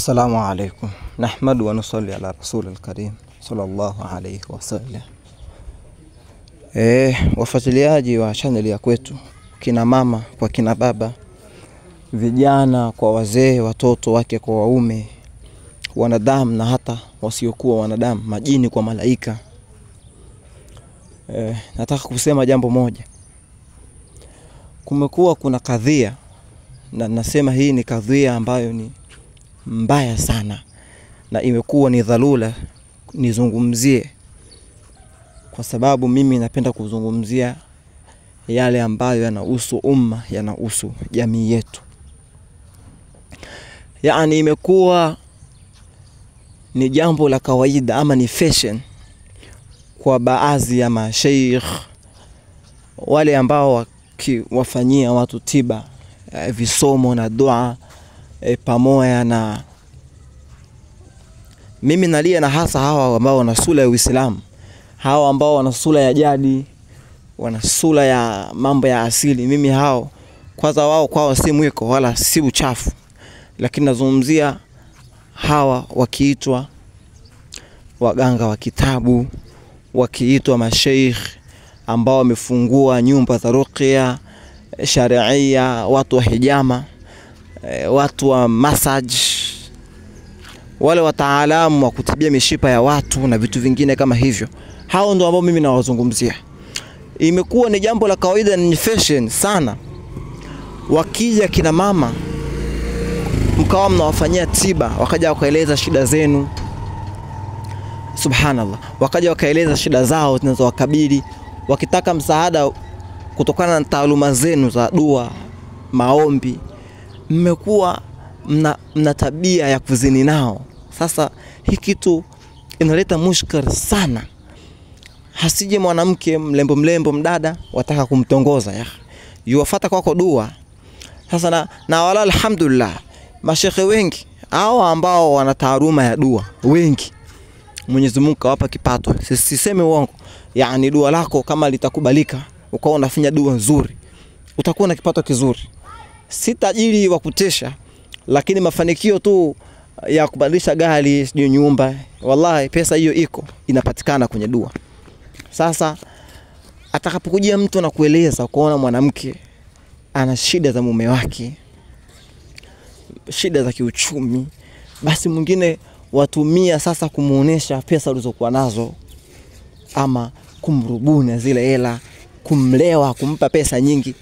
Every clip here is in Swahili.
السلام عليكم. نحمد ونصلي على رسول الكريم صلى الله عليه وسلم. Wafuatiliaji wa channel ya kwetu, kina mama kwa kina baba, vijana kwa wazee, watoto wake kwa waume, wanadamu na hata wasiokuwa wanadamu, majini kwa malaika. Nataka kusema jambo moja. Kumekuwa kuna kadhia, na nasema hii ni kadhia ambayo ni mbaya sana na imekuwa ni dharura nizungumzie, kwa sababu mimi napenda kuzungumzia yale ambayo yanahusu umma, yanahusu jamii yetu. Yani imekuwa ni jambo la kawaida ama ni fashion kwa baadhi ya mashaikh, wale ambao wafanyia watu tiba, visomo na dua pamoja na mimi nalia na hasa hawa ambao wana sura ya Uislamu, hawa ambao wana sura ya jadi, wana sura ya mambo ya asili. Mimi hao kwanza, wao kwao si mwiko wala si uchafu, lakini nazungumzia hawa wakiitwa waganga wa kitabu, wakiitwa mashaikh ambao wamefungua nyumba za ruqya sharia, watu wa hijama, watu wa massage, wale wataalamu wa kutibia mishipa ya watu na vitu vingine kama hivyo. Hao ndio ambao mimi nawazungumzia. Imekuwa ni jambo la kawaida, ni fashion sana. Wakija kina mama mkawa mnawafanyia tiba, wakaja wakaeleza shida zenu, subhanallah, wakaja wakaeleza shida zao zinazowakabili, wakitaka msaada kutokana na taaluma zenu za dua, maombi. Mmekuwa mna tabia ya kuzini nao. Sasa hii kitu inaleta mushkil sana. Hasije mwanamke mlembo mdada wataka kumtongoza, yuwafuata kwako dua. Sasa na wala alhamdulillah, mashekhe wengi hao ambao wana taaluma ya dua wengi, Mwenyezi Mungu kawapa kipato. Siseme uongo, yani dua lako kama litakubalika, ukawa unafanya dua nzuri, utakuwa na kipato kizuri. Si tajiri wa kutesha, lakini mafanikio tu ya kubadilisha gari, sio nyumba, wallahi pesa hiyo iko inapatikana kwenye dua. Sasa atakapokujia mtu na kueleza, kuona mwanamke ana shida za mume wake, shida za kiuchumi, basi mwingine watumia sasa kumuonesha pesa ulizokuwa nazo, ama kumrubuni zile hela, kumlewa, kumpa pesa nyingi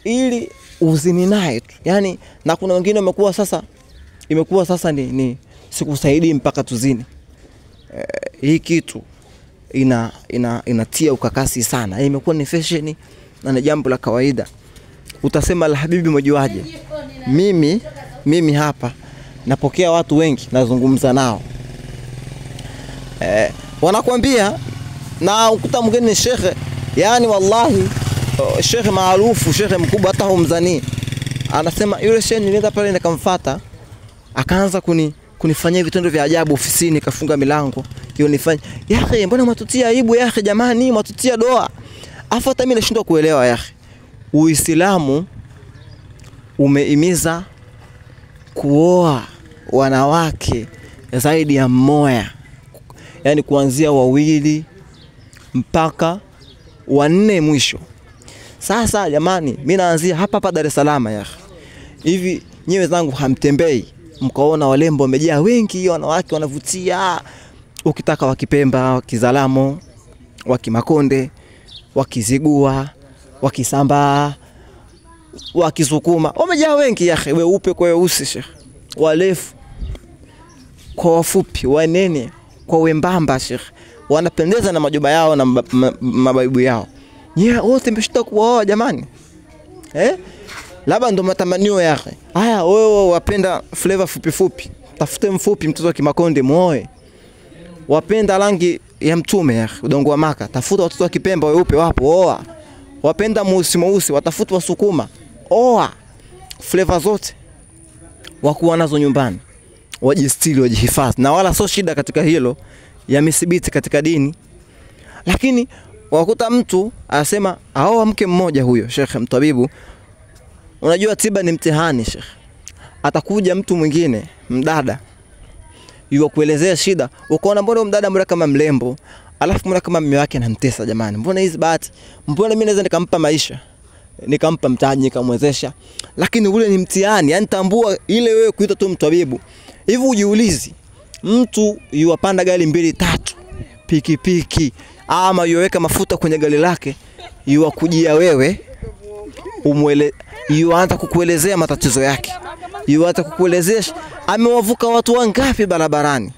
ili uzini naye tu. Yani na kuna wengine imekuwa sasa ni sikusaidii mpaka tuzini. Hii kitu inatia ukakasi sana. Imekuwa ni fashion na ni jambo la kawaida. Utasema alhabibi mjuaje? Mimi hapa napokea watu wengi, nazungumza nao, wanakuambia, na ukuta mwingine ni shekhe, yani wallahi shekhe maarufu, shekhe mkubwa, hata humzani, anasema yule shekhe nilienda pale nikamfuata, akaanza kunifanyia vitendo vya ajabu ofisini, kafunga milango hiyo nifanye. Yake mbona matutia aibu yake, jamani matutia doa. Afata mimi nashindwa kuelewa yake. Uislamu umeimiza kuoa wanawake zaidi ya mmoja, yani kuanzia wawili mpaka wanne mwisho. Sasa jamani, mimi naanzia hapa Dar es Salaam yake. Hivi nyewe zangu hamtembei mkaona walembo wamejaa wengi, wanawake wanavutia, ukitaka wakipemba, wakizalamo, wakimakonde, wakizigua, wakisamba, wakisukuma, wamejaa wengi yake, weupe kwa weusi shekhi, warefu kwa wafupi, wanene kwa wembamba shekhi, wanapendeza na majoba yao na mabaibu yao. Wote mmeshita kuoa jamani. Labda ndo matamanio yake. Haya, wewe wapenda flavor fupi, tafute mfupi mtoto wa kimakonde muoe. Wapenda rangi ya mtume yake, udongo wa Maka, tafuta watoto wa kipemba weupe wapo, oa. Wapenda mweusi, watafuta wasukuma, oa. Flavor zote wakuwa nazo nyumbani, wajistili, wajihifadhi, na wala sio shida katika hilo, yamethibiti katika dini. Lakini wakuta mtu anasema aoa mke mmoja, huyo shekhe mtabibu. Unajua tiba ni mtihani shekhe. atakuja mtu mwingine mdada yuwa kuelezea shida, ukaona mbona mdada mbona kama mlembo, alafu mbona kama mume wake anamtesa, jamani mbona hizi bahati, mbona mimi naweza nikampa maisha, nikampa mtaji, nikamwezesha, lakini ule ni mtihani. Yani tambua ile wewe kuita tu mtabibu hivi, ujiulizi mtu yuwapanda gari 2-3 pikipiki, ama yuweka mafuta kwenye gari lake, yuwakujia wewe yuanza kukuelezea matatizo yake, yuanza kukuelezea amewavuka watu wangapi barabarani,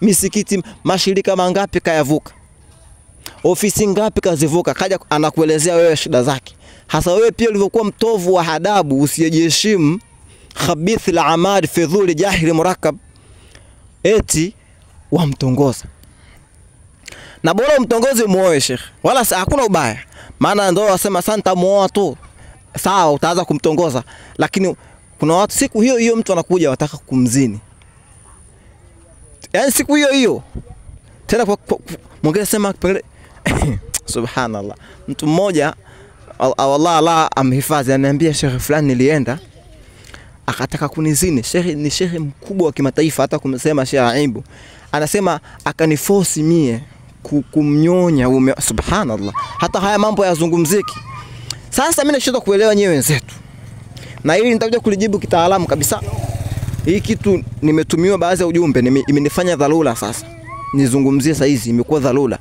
misikiti mashirika mangapi kayavuka, ofisi ngapi kazivuka, kaja anakuelezea wewe shida zake. Hasa wewe pia ulivyokuwa mtovu wa adabu, usiyejiheshimu, khabith al-amad fi dhul jahil murakkab, eti wamtongoza. Na bora mtongozi muoe Sheikh, wala hakuna ubaya, maana ndio wasema santa muoa tu, sawa utaanza kumtongoza, lakini kuna watu siku hiyo hiyo mtu anakuja wataka kumzini, yani siku hiyo hiyo tena kwa mwingine sema subhanallah. Mtu mmoja Allah amhifadhi ananiambia, Sheikh fulani nilienda akataka kunizini. Sheikh ni sheikh mkubwa wa kimataifa, hata kumsema Sheikh aibu, anasema akaniforce mie kumnyonya subhanallah. Hata haya mambo yazungumziki. Sasa mimi nashinda kuelewa nyewe wenzetu, na hili nitakuja kulijibu kitaalamu kabisa. Hii kitu nimetumiwa baadhi ya ujumbe, imenifanya dharura. Sasa nizungumzie saa hizi, imekuwa dharura.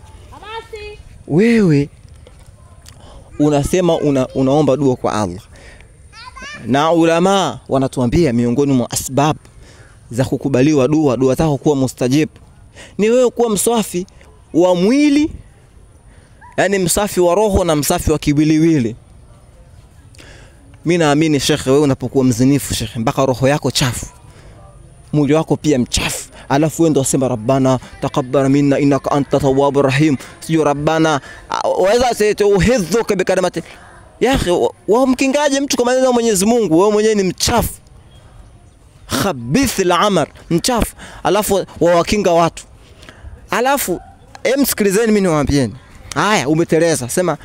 Wewe unasema unaomba dua kwa Allah, na ulama wanatuambia miongoni mwa asbab za kukubaliwa dua zako kuwa mustajib ni wewe kuwa msafi wa mwili, yani msafi wa roho na msafi wa kiwiliwili. Mimi naamini Sheikh, wewe unapokuwa mzinifu Sheikh, mpaka roho yako chafu, mwili wako pia mchafu, alafu wewe ndio usema rabbana taqabbal minna innaka anta tawwabur rahim, sio rabbana waweza sema uhidhuka bikalimati ya akhi. Wao mkingaje mtu kwa maneno ya Mwenyezi Mungu? Wewe mwenyewe ni mchafu, khabith al-amr, mchafu, alafu wawakinga watu. Alafu msikilizeni mimi niwaambieni, haya umeteleza, sema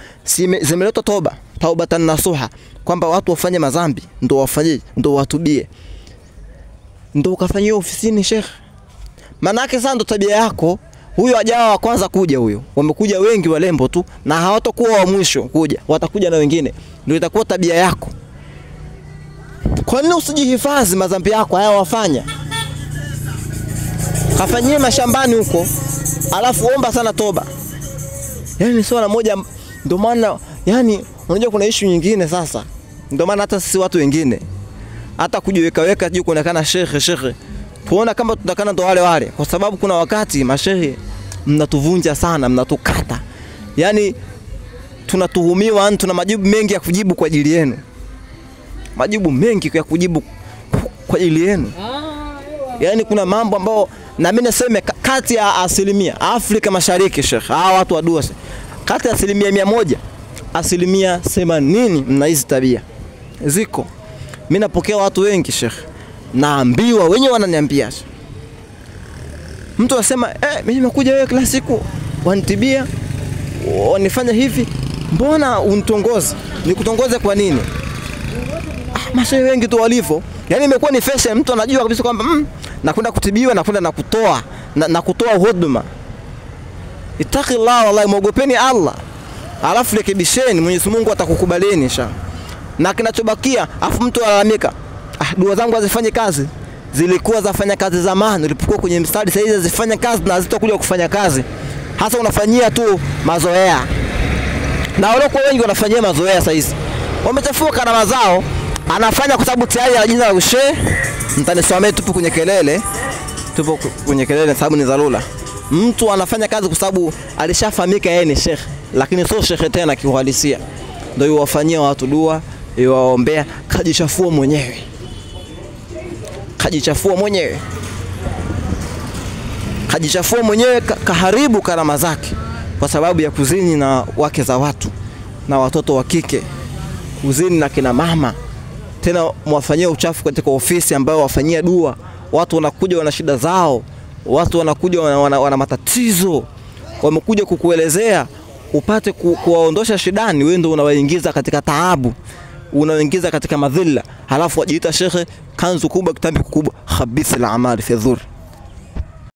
zimeletwa taubatan nasuha, kwamba watu wafanye madhambi ndio wafanye, ndio watubie, ndio ukafanyia ofisini Sheikh. Manake sasa ndio tabia yako. Huyo ajawa wa kwanza kuja, huyo wamekuja wengi walembo tu, na hawatakuwa wa mwisho kuja, watakuja na wengine, ndio itakuwa tabia yako. Kwa nini usijihifadhi madhambi yako haya wafanya? Kafanyie mashambani huko, alafu omba sana toba. Yani ni swala moja. Ndio maana yani unajua kuna issue nyingine sasa. Ndio maana hata sisi watu wengine hata kujiweka juu kuonekana shekhe tuona kama tutakana ndo wale, kwa sababu kuna wakati mashehe mnatuvunja sana, mnatukata. Yani tunatuhumiwa, tuna majibu mengi ya kujibu kwa ajili yenu. Majibu mengi ya kujibu kwa ajili yenu. Yani kuna mambo ambao na mimi nasema kati ya asilimia Afrika Mashariki Sheikh, hawa watu wa dua, kati ya asilimia 100, asilimia 80 mna hizi tabia ziko. Mimi napokea watu wengi Sheikh, naambiwa wenyewe wananiambia, mtu anasema mimi nimekuja wewe kila siku wanitibia, wanifanya hivi, mbona unitongoze? Nikutongoze kwa nini? Mashehe wengi tu walivyo, yani imekuwa ni fashion. Mtu anajua kabisa kwamba nakwenda kutibiwa, nakwenda na kutoa huduma. Ittaqillah, wallahi muogopeni Allah, alafu rekebisheni, Mwenyezi Mungu atakukubaleni inshallah. Na kinachobakia afu mtu alalamika, dua zangu hazifanye kazi. Zilikuwa zafanya kazi zamani ulipokuwa kwenye mstari, sasa hizi zifanye kazi na hazitakuja kufanya kazi. Hasa unafanyia tu mazoea. Na wale kwa wengi wanafanyia mazoea sasa hizi. Wamechafua karama zao, anafanya kwa sababu tayari ya jina la ushe. Mtanisomea tupo kwenye kelele. Tupo kwenye kelele sababu ni dharura. Mtu anafanya kazi kwa sababu alishafahamika yeye ni sheikh, lakini sio sheikh tena kiuhalisia. Ndio yuwafanyia watu dua, yuwaombea, kajichafua mwenyewe. Kajichafua mwenyewe, kaharibu karama zake kwa sababu ya kuzini na wake za watu na watoto wa kike, kuzini na kina mama. Tena mwafanyia uchafu katika ofisi ambayo wafanyia dua. Watu wanakuja wana shida zao, watu wanakuja wana matatizo, wamekuja kukuelezea upate kuwaondosha shidani, wewe ndio unawaingiza katika taabu, unawaingiza katika madhila, halafu wajiita shekhe kanzu kubwa, kitambi kikubwa, khabith al-amali fi dhur.